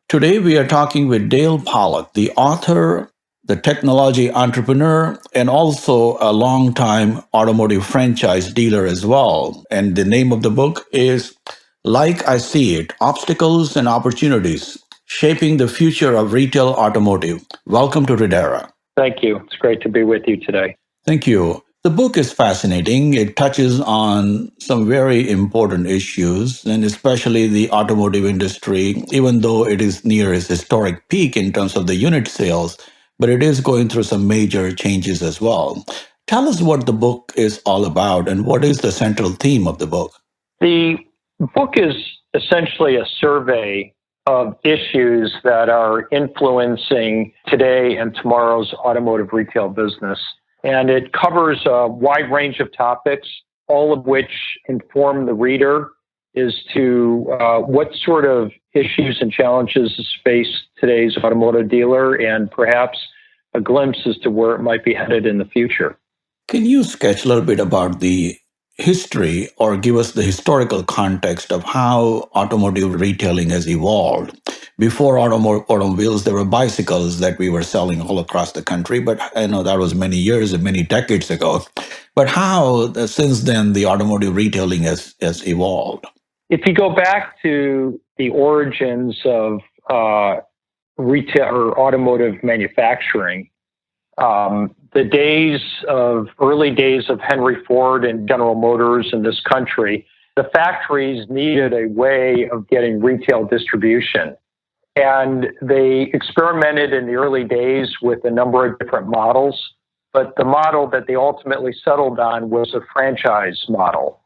Today, we are talking with Dale Pollock, the author, the technology entrepreneur, and also a longtime automotive franchise dealer as well. And the name of the book is Like I See It: Obstacles and Opportunities Shaping the Future of Retail Automotive. Welcome to Redera. Thank you. It's great to be with you today. Thank you. The book is fascinating. It touches on some very important issues, and especially the automotive industry, even though it is near its historic peak in terms of the unit sales, but it is going through some major changes as well. Tell us what the book is all about and what is the central theme of the book. The book is essentially a survey of issues that are influencing today and tomorrow's automotive retail business. And it covers a wide range of topics, all of which inform the reader as to what sort of issues and challenges face today's automotive dealer and perhaps a glimpse as to where it might be headed in the future. Can you sketch a little bit about the history or give us the historical context of how automotive retailing has evolved? Before automobiles, there were bicycles that we were selling all across the country, but I know that was many years and many decades ago. But how, since then, the automotive retailing has evolved? If you go back to the origins of retail or automotive manufacturing, the early days of Henry Ford and General Motors in this country, the factories needed a way of getting retail distribution. And they experimented in the early days with a number of different models, but the model that they ultimately settled on was a franchise model.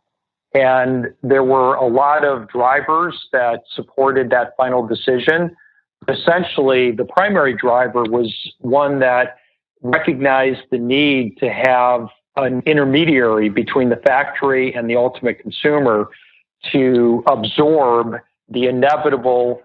And there were a lot of drivers that supported that final decision. Essentially, the primary driver was one that recognized the need to have an intermediary between the factory and the ultimate consumer to absorb the inevitable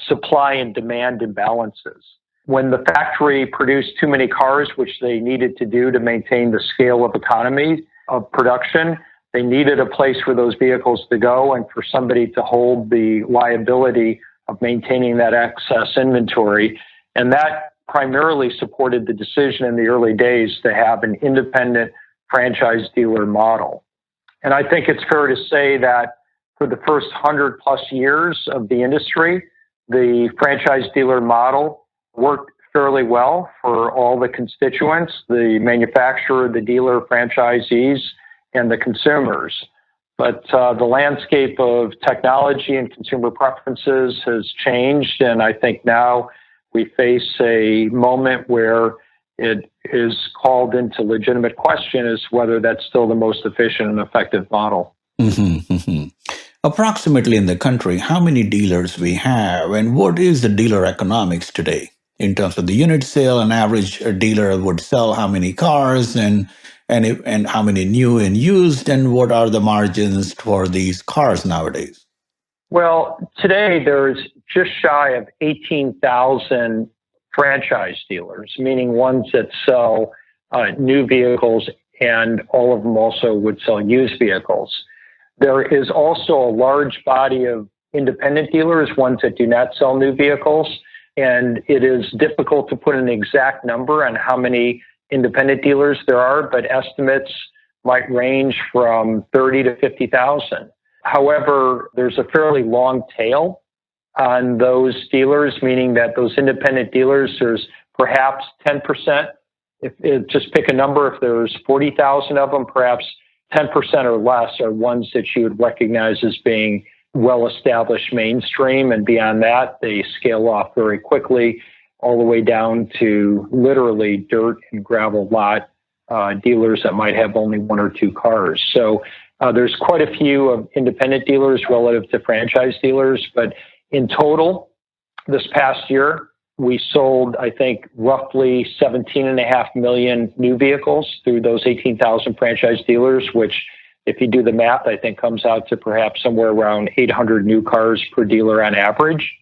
supply and demand imbalances. When the factory produced too many cars, which they needed to do to maintain the scale of economy of production, they needed a place for those vehicles to go and for somebody to hold the liability of maintaining that excess inventory. And that primarily supported the decision in the early days to have an independent franchise dealer model. And I think it's fair to say that for the first 100 plus years of the industry, the franchise dealer model worked fairly well for all the constituents, the manufacturer, the dealer, franchisees, and the consumers. But the landscape of technology and consumer preferences has changed, and I think now we face a moment where it is called into legitimate question as whether that's still the most efficient and effective model. Mm-hmm, mm-hmm. Approximately in the country, how many dealers we have, and what is the dealer economics today in terms of the unit sale? An average dealer would sell how many cars, and how many new and used, and what are the margins for these cars nowadays? Well, today there's just shy of 18,000 franchise dealers, meaning ones that sell new vehicles, and all of them also would sell used vehicles. There is also a large body of independent dealers, ones that do not sell new vehicles, and it is difficult to put an exact number on how many independent dealers there are, but estimates might range from 30 to 50,000. However, there's a fairly long tail on those dealers, meaning that those independent dealers, there's perhaps 10%. Just pick a number, if there's 40,000 of them, perhaps 10% or less are ones that you would recognize as being well-established mainstream, and beyond that, they scale off very quickly, all the way down to literally dirt and gravel lot dealers that might have only one or two cars. So there's quite a few of independent dealers relative to franchise dealers, but in total, this past year, we sold, I think, roughly 17.5 million new vehicles through those 18,000 franchise dealers, which, if you do the math, I think comes out to perhaps somewhere around 800 new cars per dealer on average.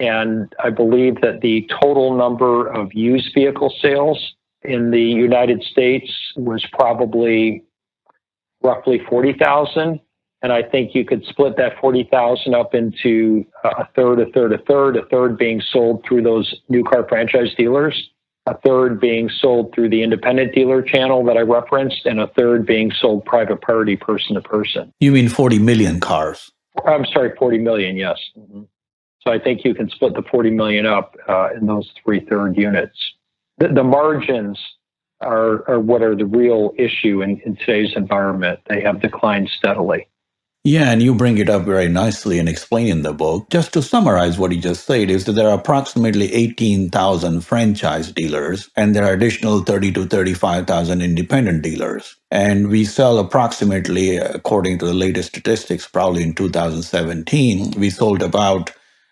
And I believe that the total number of used vehicle sales in the United States was probably roughly 40,000. And I think you could split that 40,000 up into a third being sold through those new car franchise dealers, a third being sold through the independent dealer channel that I referenced, and a third being sold private party, person to person. You mean 40 million cars? I'm sorry, 40 million, yes. Mm-hmm. So I think you can split the 40 million up in those 3/3 units. The margins are what are the real issue in today's environment. They have declined steadily. Yeah, and you bring it up very nicely and explain in the book. Just to summarize what you just said is that there are approximately 18,000 franchise dealers and there are additional 30 to 35,000 independent dealers. And we sell approximately, according to the latest statistics, probably in 2017, we sold about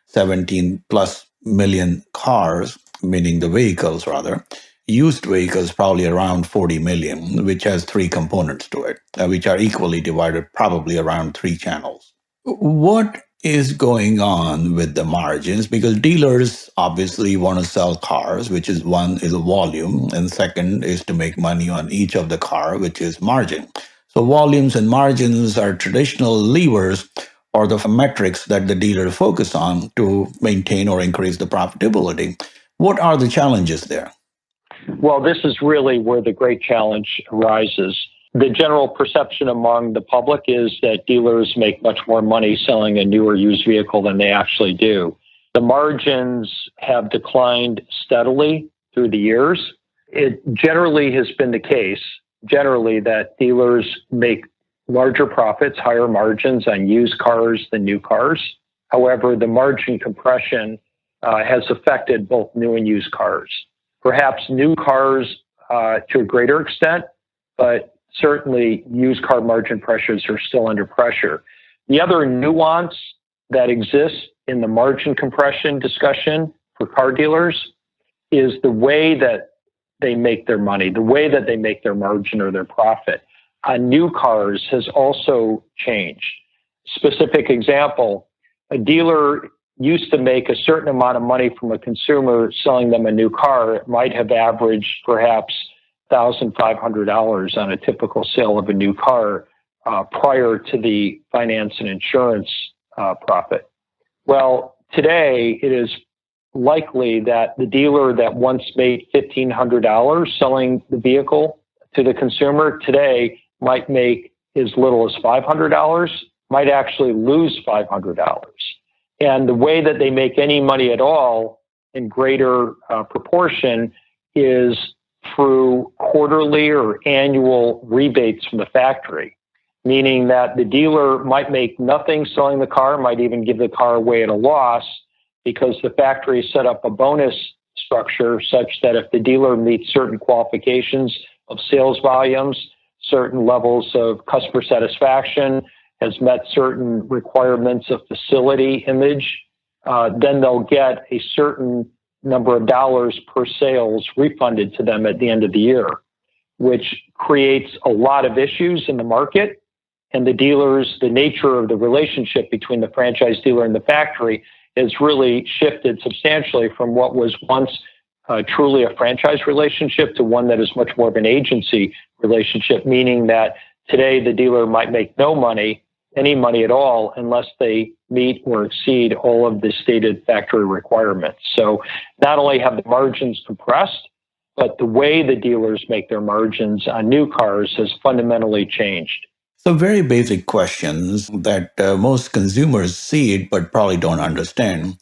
17 plus million cars, meaning the vehicles rather. Used vehicles probably around 40 million, which has three components to it, which are equally divided probably around three channels. What is going on with the margins? Because dealers obviously want to sell cars, which is one is a volume, and second is to make money on each of the car, which is margin. So volumes and margins are traditional levers or the metrics that the dealer focus on to maintain or increase the profitability. What are the challenges there? Well, this is really where the great challenge arises. The general perception among the public is that dealers make much more money selling a new or used vehicle than they actually do. The margins have declined steadily through the years. It generally has been the case, that dealers make larger profits, higher margins on used cars than new cars. However, the margin compression has affected both new and used cars. Perhaps new cars to a greater extent, but certainly used car margin pressures are still under pressure. The other nuance that exists in the margin compression discussion for car dealers is the way that they make their money, the way that they make their margin or their profit on new cars has also changed. Specific example, a dealer used to make a certain amount of money from a consumer selling them a new car. It might have averaged perhaps $1,500 on a typical sale of a new car prior to the finance and insurance profit. Well, today it is likely that the dealer that once made $1,500 selling the vehicle to the consumer today might make as little as $500, might actually lose $500. And the way that they make any money at all in greater proportion is through quarterly or annual rebates from the factory, meaning that the dealer might make nothing selling the car, might even give the car away at a loss because the factory set up a bonus structure such that if the dealer meets certain qualifications of sales volumes, certain levels of customer satisfaction, has met certain requirements of facility image, then they'll get a certain number of dollars per sales refunded to them at the end of the year, which creates a lot of issues in the market. And the dealers, the nature of the relationship between the franchise dealer and the factory has really shifted substantially from what was once truly a franchise relationship to one that is much more of an agency relationship, meaning that today the dealer might make no money, any money at all, unless they meet or exceed all of the stated factory requirements. So not only have the margins compressed, but the way the dealers make their margins on new cars has fundamentally changed. So very basic questions that most consumers see it but probably don't understand.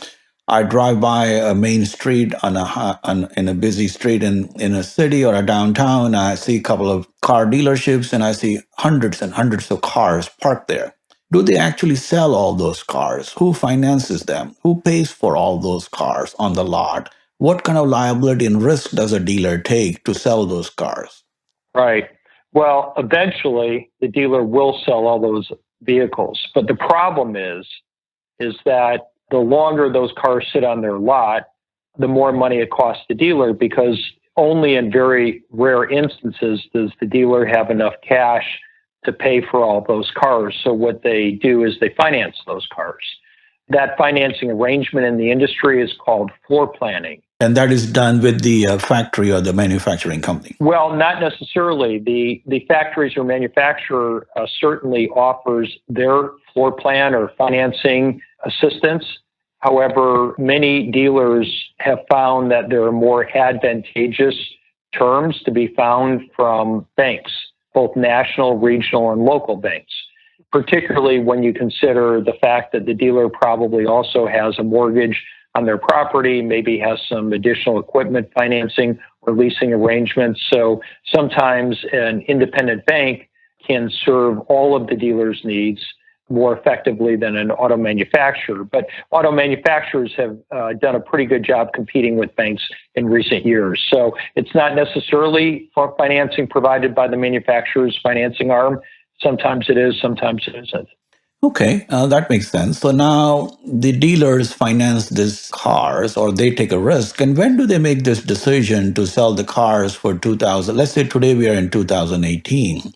I drive by a main street in a busy street in a city or a downtown. I see a couple of car dealerships and I see hundreds and hundreds of cars parked there. Do they actually sell all those cars? Who finances them? Who pays for all those cars on the lot? What kind of liability and risk does a dealer take to sell those cars? Right. Well, eventually the dealer will sell all those vehicles. But the problem is that the longer those cars sit on their lot, the more money it costs the dealer, because only in very rare instances does the dealer have enough cash to pay for all those cars. So what they do is they finance those cars. That financing arrangement in the industry is called floor planning. And that is done with the factory or the manufacturing company? Well, not necessarily. The factories or manufacturer certainly offers their floor plan or financing assistance. However, many dealers have found that there are more advantageous terms to be found from banks, both national, regional, and local banks, particularly when you consider the fact that the dealer probably also has a mortgage on their property, maybe has some additional equipment financing or leasing arrangements. So sometimes an independent bank can serve all of the dealer's needs more effectively than an auto manufacturer. But auto manufacturers have done a pretty good job competing with banks in recent years. So it's not necessarily for financing provided by the manufacturer's financing arm. Sometimes it is, sometimes it isn't. Okay, that makes sense. So now the dealers finance these cars or they take a risk. And when do they make this decision to sell the cars for 2000? Let's say today we are in 2018.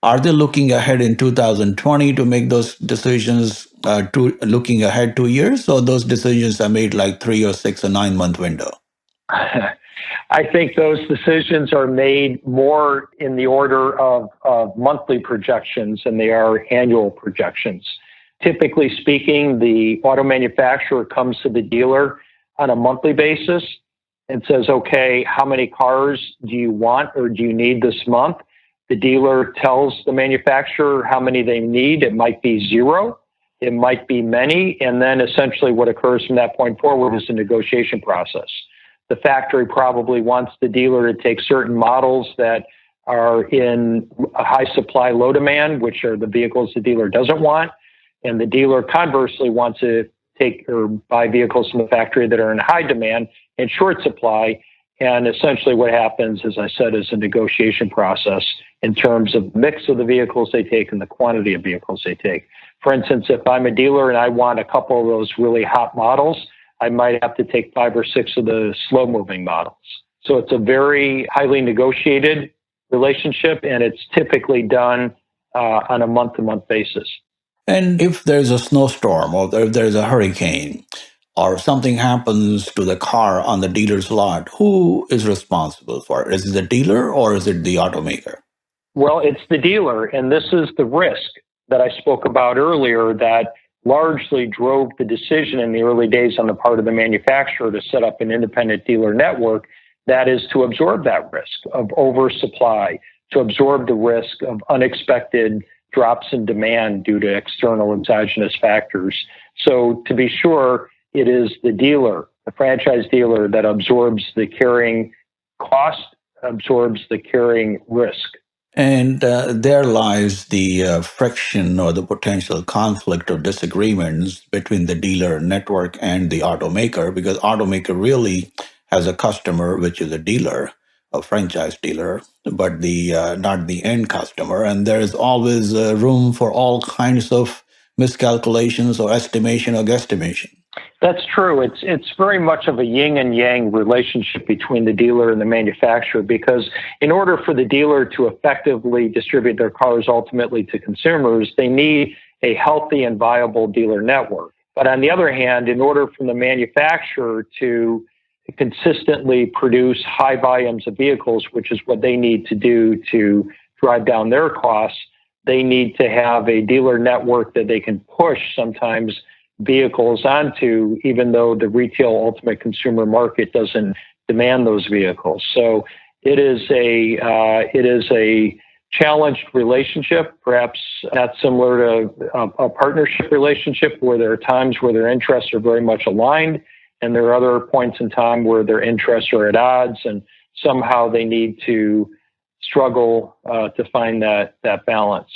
Are they looking ahead in 2020 to make those decisions, looking ahead 2 years, or those decisions are made like 3 or 6 or 9 month window? I think those decisions are made more in the order of monthly projections than they are annual projections. Typically speaking, the auto manufacturer comes to the dealer on a monthly basis and says, okay, how many cars do you want or do you need this month? The dealer tells the manufacturer how many they need. It might be 0. It might be many. And then essentially what occurs from that point forward is a negotiation process. The factory probably wants the dealer to take certain models that are in a high supply, low demand, which are the vehicles the dealer doesn't want. And the dealer conversely wants to take or buy vehicles from the factory that are in high demand and short supply. And essentially what happens, as I said, is a negotiation process in terms of mix of the vehicles they take and the quantity of vehicles they take. For instance, if I'm a dealer and I want a couple of those really hot models, I might have to take 5 or 6 of the slow-moving models. So it's a very highly negotiated relationship, and it's typically done on a month-to-month basis. And if there's a snowstorm or if there's a hurricane or something happens to the car on the dealer's lot, who is responsible for it? Is it the dealer or is it the automaker? Well, it's the dealer, and this is the risk that I spoke about earlier that largely drove the decision in the early days on the part of the manufacturer to set up an independent dealer network. That is to absorb that risk of oversupply, to absorb the risk of unexpected drops in demand due to external exogenous factors. So to be sure, it is the dealer, the franchise dealer, that absorbs the carrying cost, absorbs the carrying risk. And there lies the friction or the potential conflict or disagreements between the dealer network and the automaker, because automaker really has a customer, which is a dealer, a franchise dealer, but the not the end customer. And there is always room for all kinds of miscalculations or estimation or guesstimation. That's true. It's very much of a yin and yang relationship between the dealer and the manufacturer, because in order for the dealer to effectively distribute their cars ultimately to consumers, they need a healthy and viable dealer network. But on the other hand, in order for the manufacturer to consistently produce high volumes of vehicles, which is what they need to do to drive down their costs, they need to have a dealer network that they can push sometimes vehicles onto, even though the retail ultimate consumer market doesn't demand those vehicles. So it is a challenged relationship, perhaps not similar to a partnership relationship where there are times where their interests are very much aligned, and there are other points in time where their interests are at odds, and somehow they need to struggle to find that balance.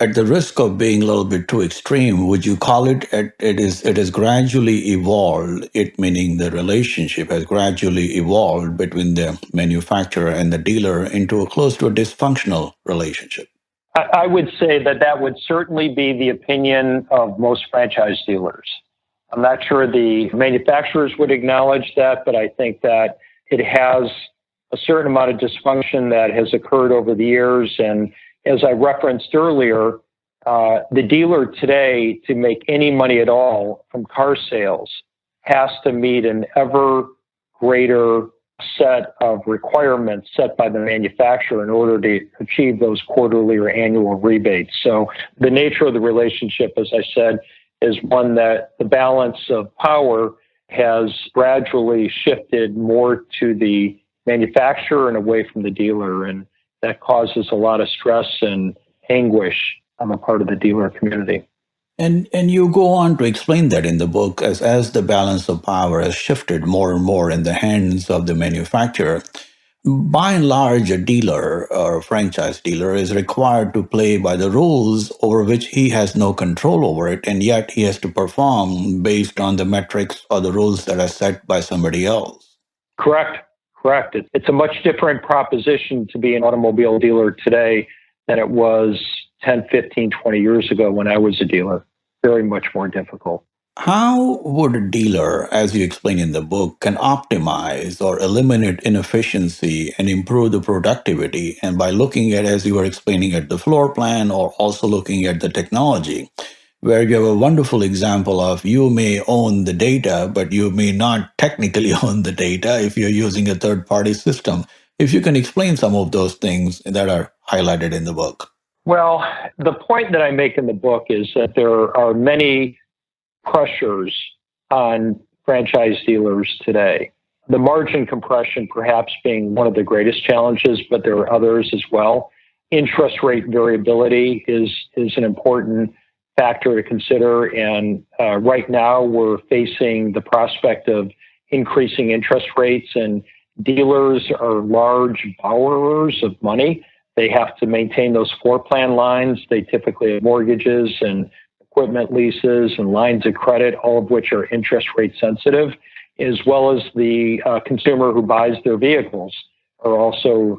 At the risk of being a little bit too extreme, would you call it has gradually evolved, it meaning the relationship has gradually evolved between the manufacturer and the dealer into a close to a dysfunctional relationship? I would say that would certainly be the opinion of most franchise dealers. I'm not sure the manufacturers would acknowledge that, but I think that it has a certain amount of dysfunction that has occurred over the years. And as I referenced earlier, The dealer today, to make any money at all from car sales, has to meet an ever greater set of requirements set by the manufacturer in order to achieve those quarterly or annual rebates. So the nature of the relationship, as I said, is one that the balance of power has gradually shifted more to the manufacturer and away from the dealer. And that causes a lot of stress and anguish on the part of the dealer community. And you go on to explain that in the book as the balance of power has shifted more and more in the hands of the manufacturer. By and large, a dealer or a franchise dealer is required to play by the rules over which he has no control over it, and yet he has to perform based on the metrics or the rules that are set by somebody else. Correct. It's a much different proposition to be an automobile dealer today than it was 10, 15, 20 years ago when I was a dealer. Very much more difficult. How would a dealer, as you explain in the book, can optimize or eliminate inefficiency and improve the productivity? And by looking at, as you were explaining, at the floor plan or also looking at the technology, where you have a wonderful example of you may own the data, but you may not technically own the data if you're using a third-party system. If you can explain some of those things that are highlighted in the book. Well, the point that I make in the book is that there are many pressures on franchise dealers today. The margin compression perhaps being one of the greatest challenges, but there are others as well. Interest rate variability is an important factor to consider. And right now we're facing the prospect of increasing interest rates, and dealers are large borrowers of money. They have to maintain those floor plan lines. They typically have mortgages and equipment leases and lines of credit, all of which are interest rate sensitive, as well as the consumer who buys their vehicles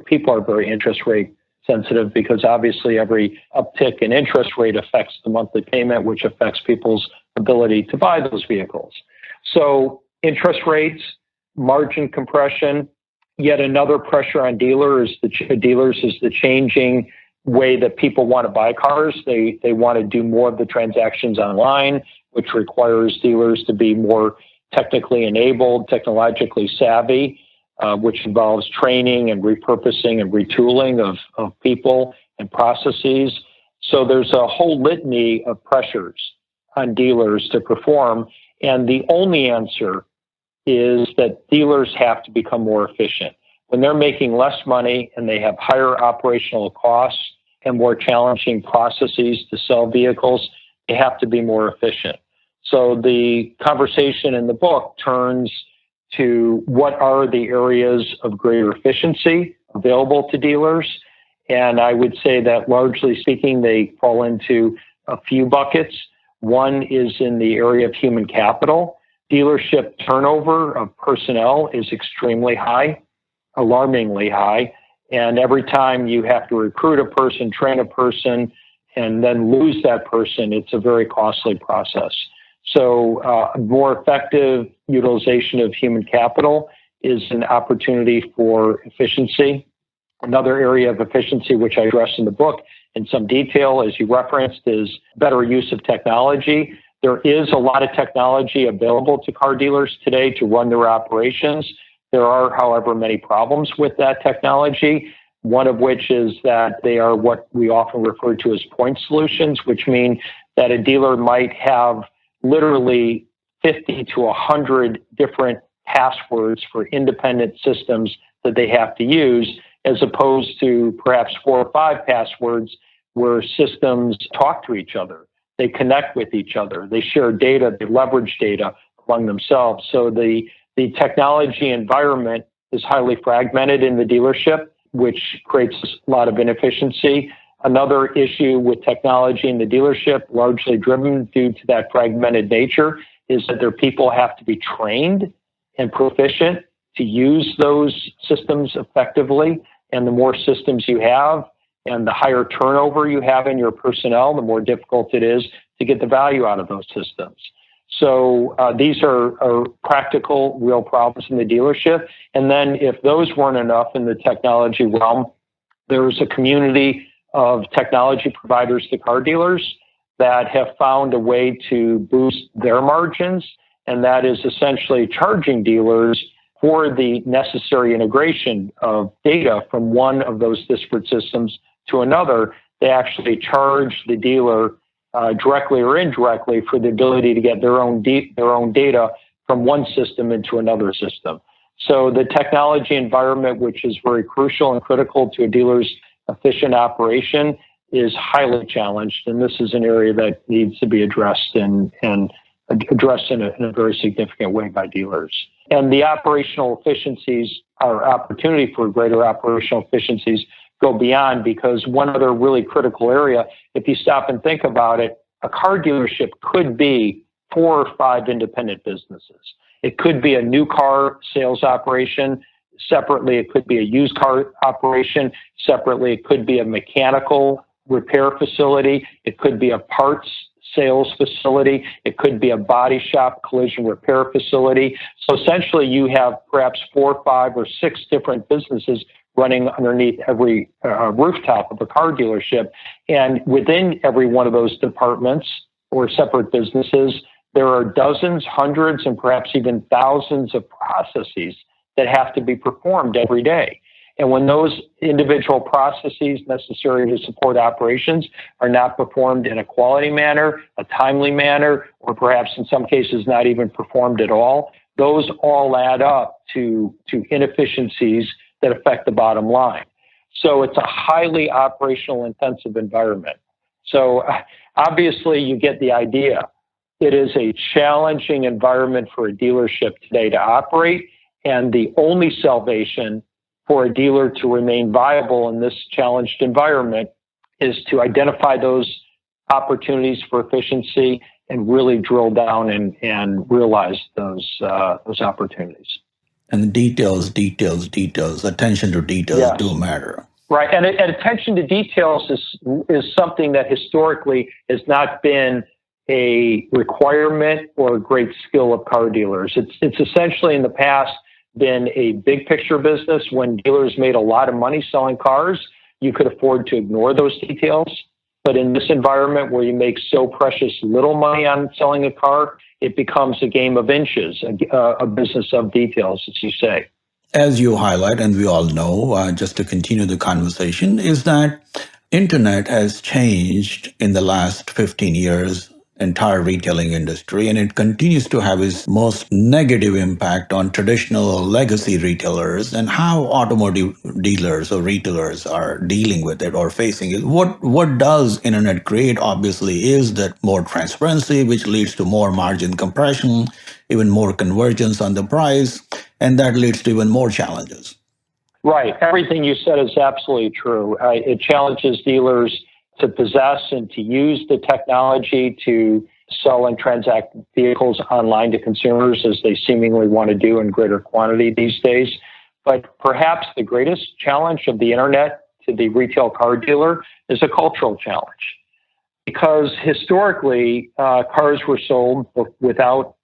people are very interest rate sensitive, because obviously every uptick in interest rate affects the monthly payment, which affects people's ability to buy those vehicles. So interest rates, margin compression. Yet another pressure on dealers is the changing way that people want to buy cars. They want to do more of the transactions online, which requires dealers to be more technically enabled, technologically savvy, which involves training and repurposing and retooling of people and processes. So there's a whole litany of pressures on dealers to perform. And the only answer is that dealers have to become more efficient. When they're making less money and they have higher operational costs and more challenging processes to sell vehicles, they have to be more efficient. So the conversation in the book turns to what are the areas of greater efficiency available to dealers. And I would say that largely speaking, they fall into a few buckets. One is in the area of human capital. Dealership turnover of personnel is extremely high, alarmingly high. And every time you have to recruit a person, train a person, and then lose that person, it's a very costly process. So more effective utilization of human capital is an opportunity for efficiency. Another area of efficiency, which I address in the book in some detail, as you referenced, is better use of technology. There is a lot of technology available to car dealers today to run their operations. There are, however, many problems with that technology, one of which is that they are what we often refer to as point solutions, which mean that a dealer might have literally 50 to 100 different passwords for independent systems that they have to use, as opposed to perhaps 4 or 5 passwords where systems talk to each other. They connect with each other. They share data. They leverage data among themselves. So the technology environment is highly fragmented in the dealership, which creates a lot of inefficiency. Another issue with technology in the dealership, largely driven due to that fragmented nature, is that their people have to be trained and proficient to use those systems effectively. And the more systems you have and the higher turnover you have in your personnel, the more difficult it is to get the value out of those systems. So these are practical, real problems in the dealership. And then if those weren't enough in the technology realm, there's a community of technology providers to car dealers that have found a way to boost their margins, and that is essentially charging dealers for the necessary integration of data from one of those disparate systems to another. They actually charge the dealer directly or indirectly for the ability to get their own data from one system into another system. So the technology environment, which is very crucial and critical to a dealer's efficient operation, is highly challenged, and this is an area that needs to be addressed and addressed in a very significant way by dealers. And the operational efficiencies, our opportunity for greater operational efficiencies, go beyond, because one other really critical area, if you stop and think about it, a car dealership could be 4 or 5 independent businesses. It could be a new car sales operation. Separately, it could be a used car operation. Separately, it could be a mechanical repair facility. It could be a parts sales facility. It could be a body shop collision repair facility. So essentially, you have perhaps 4, 5, or 6 different businesses running underneath every rooftop of a car dealership. And within every one of those departments or separate businesses, there are dozens, hundreds, and perhaps even thousands of processes that have to be performed every day. And when those individual processes necessary to support operations are not performed in a quality manner, a timely manner, or perhaps in some cases not even performed at all, those all add up to inefficiencies that affect the bottom line. So it's a highly operational intensive environment. So obviously you get the idea. It is a challenging environment for a dealership today to operate, and the only salvation for a dealer to remain viable in this challenged environment is to identify those opportunities for efficiency and really drill down and realize those opportunities. And the details, attention to details do matter. Right, and attention to details is something that historically has not been a requirement or a great skill of car dealers. It's essentially in the past been a big picture business. When dealers made a lot of money selling cars, you could afford to ignore those details. But in this environment where you make so precious little money on selling a car, it becomes a game of inches, a business of details, as you say. As you highlight, and we all know, just to continue the conversation, is that internet has changed in the last 15 years entire retailing industry, and it continues to have its most negative impact on traditional legacy retailers and how automotive dealers or retailers are dealing with it or facing it. What does internet create, obviously, is that more transparency, which leads to more margin compression, even more convergence on the price, and that leads to even more challenges. Right. Everything you said is absolutely true. It challenges dealers to possess and to use the technology to sell and transact vehicles online to consumers, as they seemingly want to do in greater quantity these days. But perhaps the greatest challenge of the internet to the retail car dealer is a cultural challenge. Because historically, cars were sold without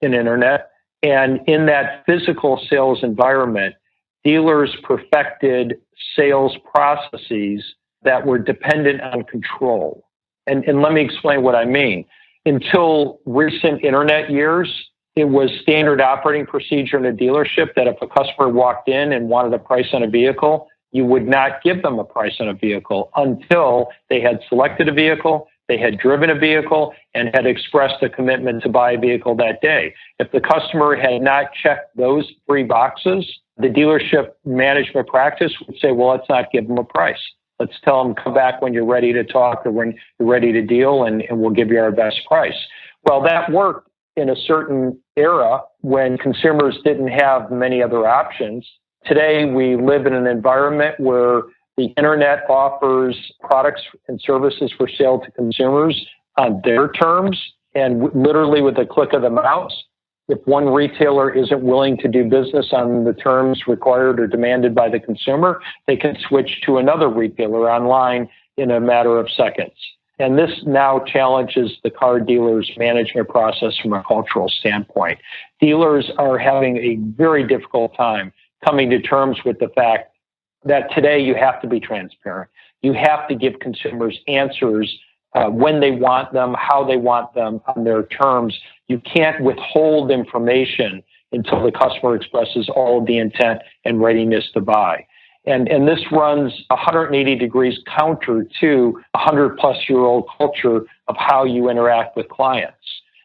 an internet. And in that physical sales environment, dealers perfected sales processes that were dependent on control. And let me explain what I mean. Until recent internet years, it was standard operating procedure in a dealership that if a customer walked in and wanted a price on a vehicle, you would not give them a price on a vehicle until they had selected a vehicle, they had driven a vehicle, and had expressed a commitment to buy a vehicle that day. If the customer had not checked those 3 boxes, the dealership management practice would say, well, let's not give them a price. Let's tell them, come back when you're ready to talk or when you're ready to deal, and we'll give you our best price. Well, that worked in a certain era when consumers didn't have many other options. Today, we live in an environment where the internet offers products and services for sale to consumers on their terms, and literally with a click of the mouse. If one retailer isn't willing to do business on the terms required or demanded by the consumer, they can switch to another retailer online in a matter of seconds. And this now challenges the car dealer's management process from a cultural standpoint. Dealers are having a very difficult time coming to terms with the fact that today you have to be transparent. You have to give consumers answers when they want them, how they want them, on their terms. You can't withhold information until the customer expresses all of the intent and readiness to buy. And this runs 180 degrees counter to a 100-plus-year-old culture of how you interact with clients.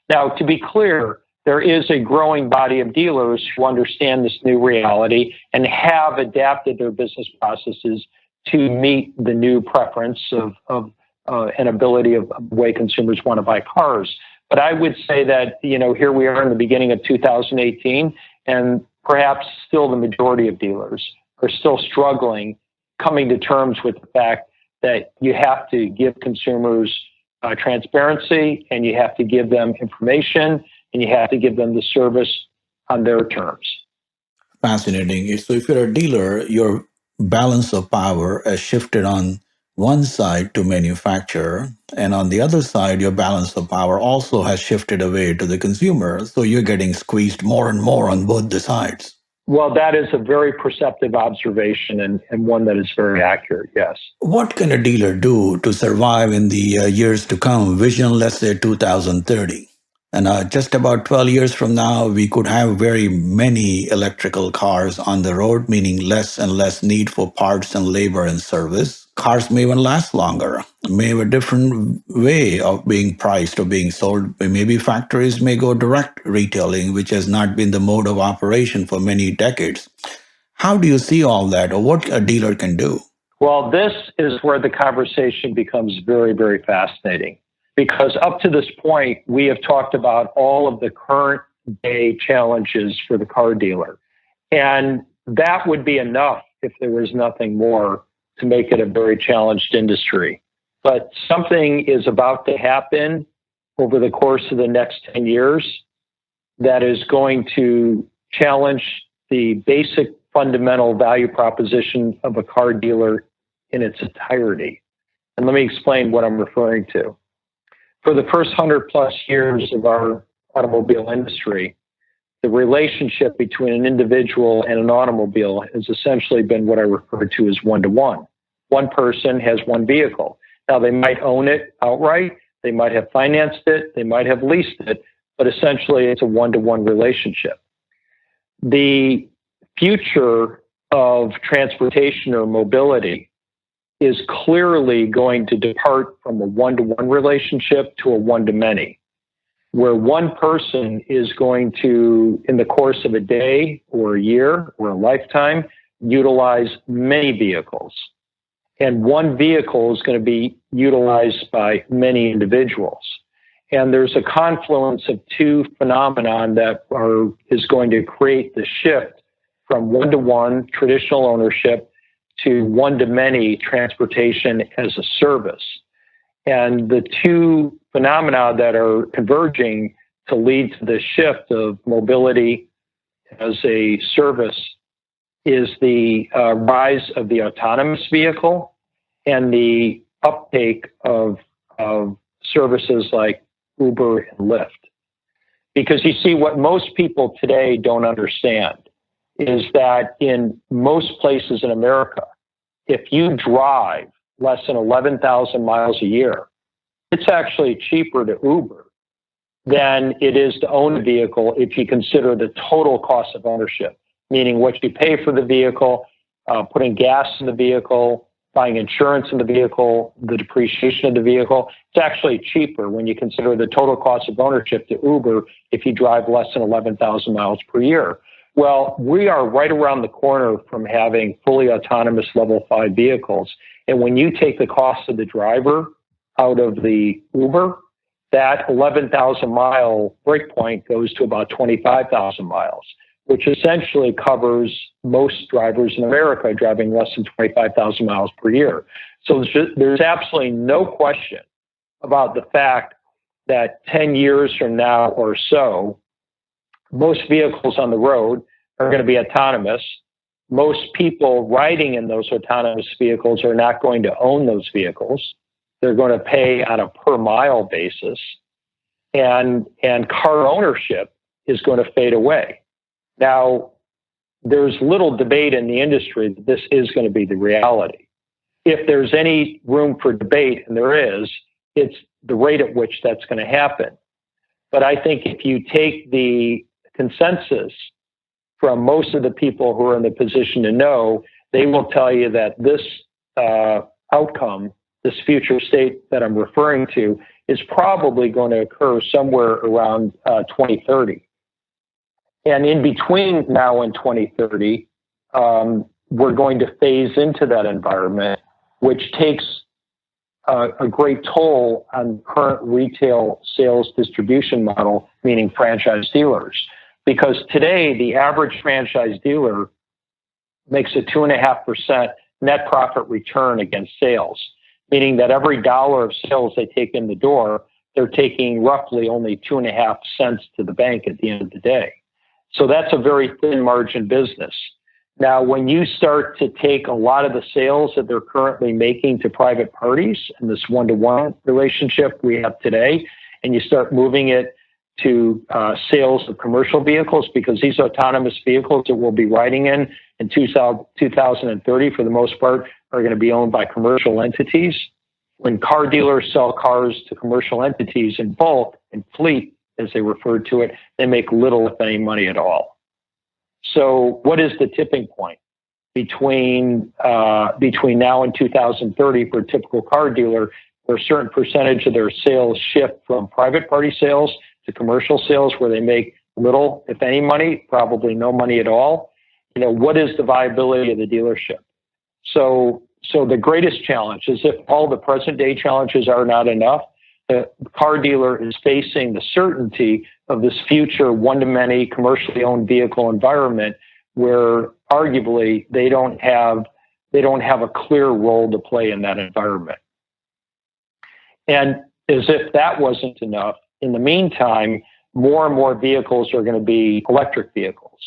Now, to be clear, there is a growing body of dealers who understand this new reality and have adapted their business processes to meet the new preference of an ability of the way consumers want to buy cars. But I would say that, here we are in the beginning of 2018, and perhaps still the majority of dealers are still struggling, coming to terms with the fact that you have to give consumers transparency, and you have to give them information, and you have to give them the service on their terms. Fascinating. So if you're a dealer, your balance of power has shifted on one side to manufacturer, and on the other side, your balance of power also has shifted away to the consumer. So you're getting squeezed more and more on both the sides. Well, that is a very perceptive observation and one that is very accurate, yes. What can a dealer do to survive in the years to come, vision, let's say 2030? And just about 12 years from now, we could have very many electrical cars on the road, meaning less and less need for parts and labor and service. Cars may even last longer, may have a different way of being priced or being sold. Maybe factories may go direct retailing, which has not been the mode of operation for many decades. How do you see all that, or what a dealer can do? Well, this is where the conversation becomes very, very fascinating. Because up to this point, we have talked about all of the current day challenges for the car dealer. And that would be enough if there was nothing more to make it a very challenged industry. But something is about to happen over the course of the next 10 years that is going to challenge the basic fundamental value proposition of a car dealer in its entirety. And let me explain what I'm referring to. For the first 100-plus years of our automobile industry, the relationship between an individual and an automobile has essentially been what I refer to as one-to-one. One person has one vehicle. Now, they might own it outright, they might have financed it, they might have leased it, but essentially it's a one-to-one relationship. The future of transportation or mobility is clearly going to depart from a one-to-one relationship to a one-to-many, where one person is going to, in the course of a day or a year or a lifetime, utilize many vehicles. And one vehicle is going to be utilized by many individuals. And there's a confluence of two phenomenon that is going to create the shift from one-to-one traditional ownership to one-to-many transportation as a service. And the two phenomena that are converging to lead to the shift of mobility as a service is the rise of the autonomous vehicle and the uptake of services like Uber and Lyft. Because you see, what most people today don't understand is that in most places in America, if you drive less than 11,000 miles a year, it's actually cheaper to Uber than it is to own a vehicle if you consider the total cost of ownership, meaning what you pay for the vehicle, putting gas in the vehicle, buying insurance in the vehicle, the depreciation of the vehicle. It's actually cheaper when you consider the total cost of ownership to Uber if you drive less than 11,000 miles per year. Well, we are right around the corner from having fully autonomous level 5 vehicles. And when you take the cost of the driver out of the Uber, that 11,000 mile breakpoint goes to about 25,000 miles, which essentially covers most drivers in America driving less than 25,000 miles per year. So there's absolutely no question about the fact that 10 years from now or so, most vehicles on the road are going to be autonomous. Most people riding in those autonomous vehicles are not going to own those vehicles. They're going to pay on a per mile basis. And car ownership is going to fade away. Now, there's little debate in the industry that this is going to be the reality. if there's any room for debate, and there is, it's the rate at which that's going to happen. But I think if you take the consensus from most of the people who are in the position to know, they will tell you that this outcome, this future state that I'm referring to, is probably going to occur somewhere around 2030. And in between now and 2030, we're going to phase into that environment, which takes a great toll on current retail sales distribution model, meaning franchise dealers. Because today, the average franchise dealer makes a 2.5% net profit return against sales, meaning that every dollar of sales they take in the door, they're taking roughly only 2.5 cents to the bank at the end of the day. So that's a very thin margin business. Now, when you start to take a lot of the sales that they're currently making to private parties and this one-to-one relationship we have today, and you start moving it to sales of commercial vehicles, because these autonomous vehicles that we'll be riding in 2030, for the most part, are going to be owned by commercial entities. When car dealers sell cars to commercial entities in bulk, in fleet, as they refer to it, they make little, if any, money at all. So what is the tipping point between now and 2030 for a typical car dealer, where a certain percentage of their sales shift from private party sales to commercial sales, where they make little, if any, money, probably no money at all? You know, what is the viability of the dealership? So the greatest challenge is, if all the present day challenges are not enough, the car dealer is facing the certainty of this future one-to-many commercially owned vehicle environment, where arguably they don't have a clear role to play in that environment. And as if that wasn't enough, in the meantime, more and more vehicles are going to be electric vehicles.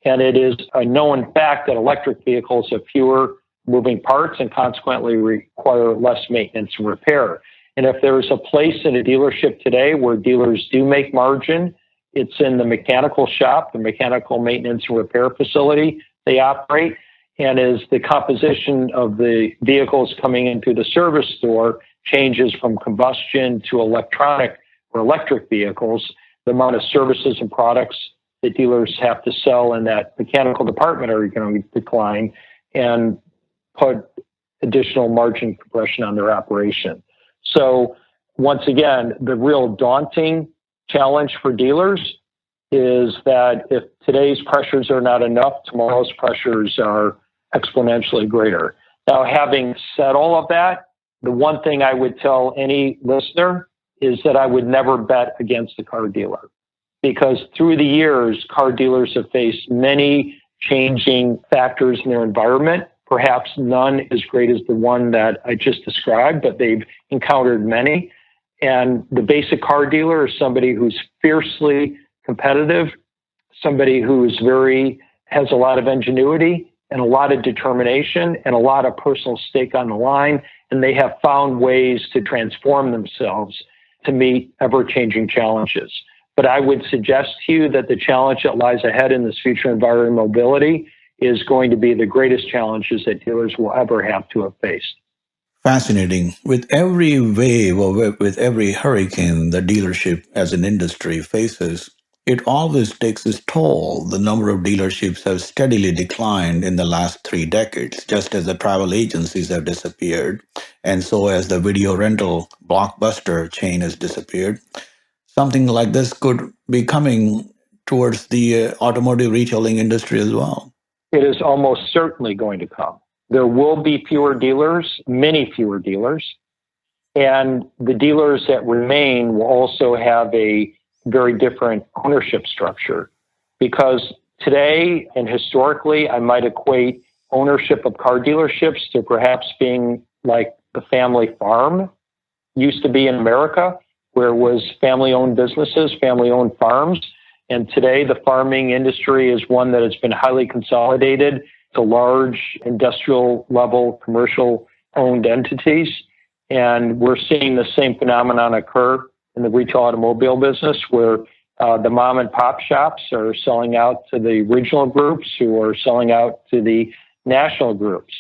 And it is a known fact that electric vehicles have fewer moving parts and consequently require less maintenance and repair. And if there's a place in a dealership today where dealers do make margin, it's in the mechanical shop, the mechanical maintenance and repair facility they operate. And as the composition of the vehicles coming into the service store changes from combustion to electronic or electric vehicles, the amount of services and products that dealers have to sell in that mechanical department are going to decline and put additional margin compression on their operation. So once again, the real daunting challenge for dealers is that if today's pressures are not enough, tomorrow's pressures are exponentially greater. Now, having said all of that, the one thing I would tell any listener is that I would never bet against a car dealer, because through the years, car dealers have faced many changing factors in their environment. Perhaps none as great as the one that I just described, but they've encountered many. And the basic car dealer is somebody who's fiercely competitive, somebody who has a lot of ingenuity and a lot of determination and a lot of personal stake on the line. And they have found ways to transform themselves to meet ever-changing challenges. But I would suggest to you that the challenge that lies ahead in this future environment mobility is going to be the greatest challenges that dealers will ever have to have faced. Fascinating. With every wave or with every hurricane the dealership as an industry faces, it always takes its toll. The number of dealerships have steadily declined in the last 3 decades, just as the travel agencies have disappeared, and so as the video rental Blockbuster chain has disappeared. Something like this could be coming towards the automotive retailing industry as well. It is almost certainly going to come. There will be fewer dealers, many fewer dealers, and the dealers that remain will also have a very different ownership structure, because today and historically, I might equate ownership of car dealerships to perhaps being like the family farm used to be in America, where it was family-owned businesses, family-owned farms. And today, the farming industry is one that has been highly consolidated to large industrial-level, commercial-owned entities. And we're seeing the same phenomenon occur in the retail automobile business, where the mom-and-pop shops are selling out to the regional groups, who are selling out to the national groups.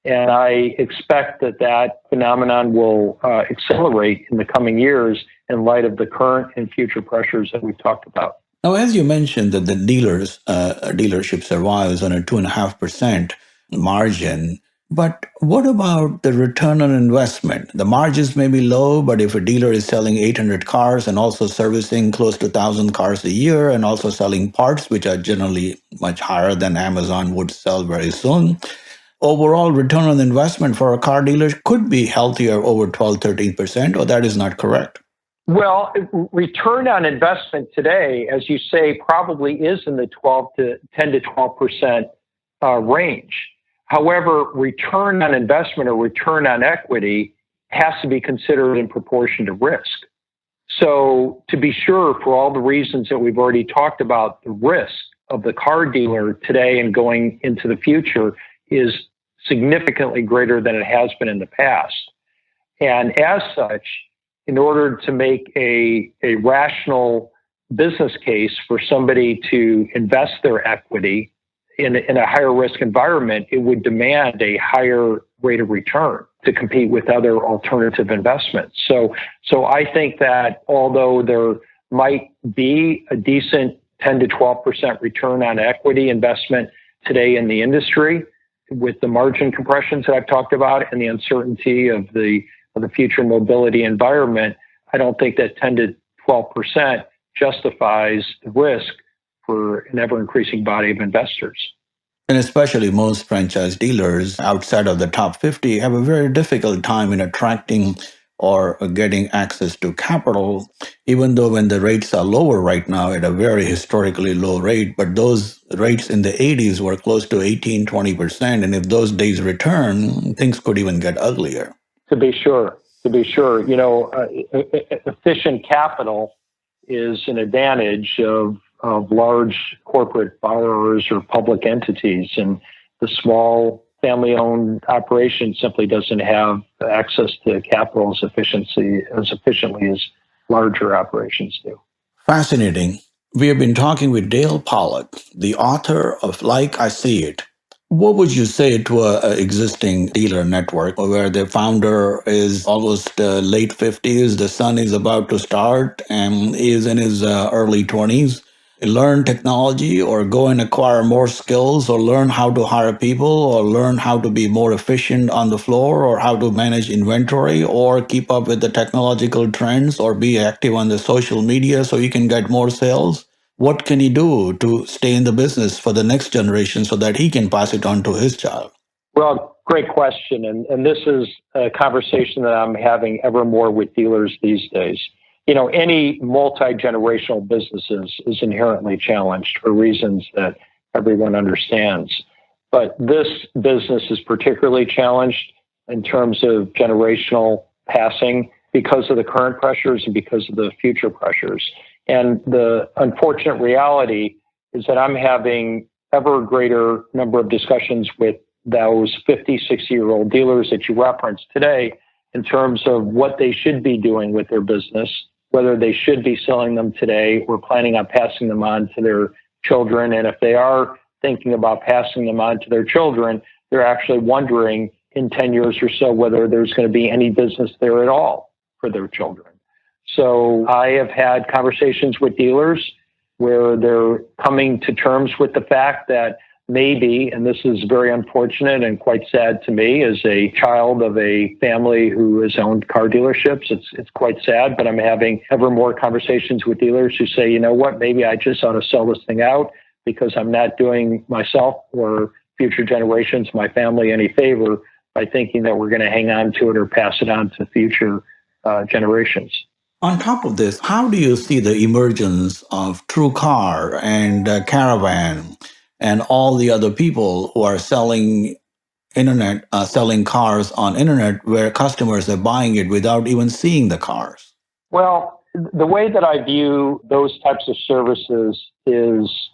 And I expect that phenomenon will accelerate in the coming years in light of the current and future pressures that we've talked about. Now, as you mentioned that the dealership survives on a 2.5% margin, but what about the return on investment? The margins may be low, but if a dealer is selling 800 cars and also servicing close to 1,000 cars a year and also selling parts, which are generally much higher than Amazon would sell very soon, overall return on investment for a car dealer could be healthier over 12-13%, or that is not correct? Well, return on investment today, as you say, probably is in the 10 to 12% range. However, return on investment or return on equity has to be considered in proportion to risk. So to be sure, for all the reasons that we've already talked about, the risk of the car dealer today and going into the future is significantly greater than it has been in the past. And as such, in order to make a rational business case for somebody to invest their equity in a higher risk environment, it would demand a higher rate of return to compete with other alternative investments. So I think that although there might be a decent 10 to 12% return on equity investment today in the industry, with the margin compressions that I've talked about and the uncertainty of the future mobility environment, I don't think that 10 to 12% justifies the risk for an ever-increasing body of investors. And especially most franchise dealers outside of the top 50 have a very difficult time in attracting or getting access to capital, even though when the rates are lower right now at a very historically low rate, but those rates in the 80s were close to 18-20%. And if those days return, things could even get uglier. To be sure. Efficient capital is an advantage of large corporate borrowers or public entities, and the small family-owned operation simply doesn't have access to capital as efficiently as larger operations do. Fascinating. We have been talking with Dale Pollak, the author of Like I See It. What would you say to an existing dealer network where the founder is almost late 50s, the son is about to start and is in his early 20s? Learn technology or go and acquire more skills or learn how to hire people or learn how to be more efficient on the floor or how to manage inventory or keep up with the technological trends or be active on the social media so you can get more sales? What can he do to stay in the business for the next generation so that he can pass it on to his child? Well, great question. And this is a conversation that I'm having ever more with dealers these days. Any multi-generational businesses is inherently challenged for reasons that everyone understands. But this business is particularly challenged in terms of generational passing because of the current pressures and because of the future pressures. And the unfortunate reality is that I'm having ever greater number of discussions with those 50, 60-year-old dealers that you referenced today in terms of what they should be doing with their business, whether they should be selling them today or planning on passing them on to their children. And if they are thinking about passing them on to their children, they're actually wondering in 10 years or so whether there's going to be any business there at all for their children. So I have had conversations with dealers where they're coming to terms with the fact that maybe, and this is very unfortunate and quite sad to me as a child of a family who has owned car dealerships, it's quite sad, but I'm having ever more conversations with dealers who say, you know what, maybe I just ought to sell this thing out because I'm not doing myself or future generations, my family, any favor by thinking that we're going to hang on to it or pass it on to future generations. On top of this, how do you see the emergence of TrueCar and Caravan and all the other people who are selling cars on internet where customers are buying it without even seeing the cars? Well, the way that I view those types of services is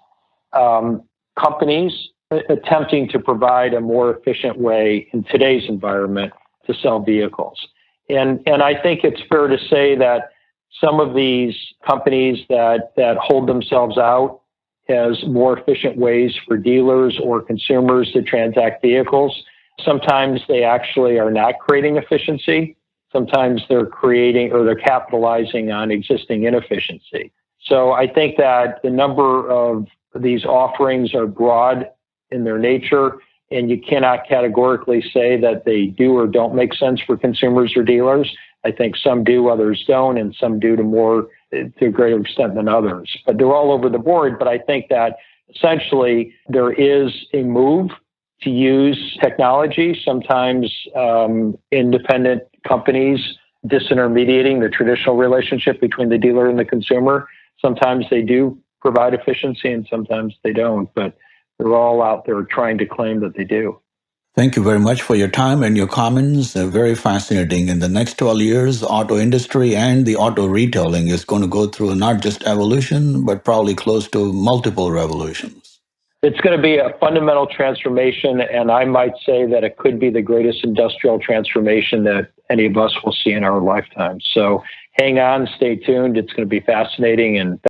companies attempting to provide a more efficient way in today's environment to sell vehicles. And I think it's fair to say that some of these companies that hold themselves out as more efficient ways for dealers or consumers to transact vehicles Sometimes they actually are not creating efficiency. Sometimes they're creating or they're capitalizing on existing inefficiency. So I think that the number of these offerings are broad in their nature, and you cannot categorically say that they do or don't make sense for consumers or dealers. I think some do, others don't, and some do to a greater extent than others. But they're all over the board. But I think that essentially there is a move to use technology, sometimes independent companies disintermediating the traditional relationship between the dealer and the consumer. Sometimes they do provide efficiency and sometimes they don't, but they're all out there trying to claim that they do. Thank you very much for your time and your comments. Very fascinating. In the next 12 years, auto industry and the auto retailing is going to go through not just evolution, but probably close to multiple revolutions. It's going to be a fundamental transformation, and I might say that it could be the greatest industrial transformation that any of us will see in our lifetime. So hang on, stay tuned. It's going to be fascinating, and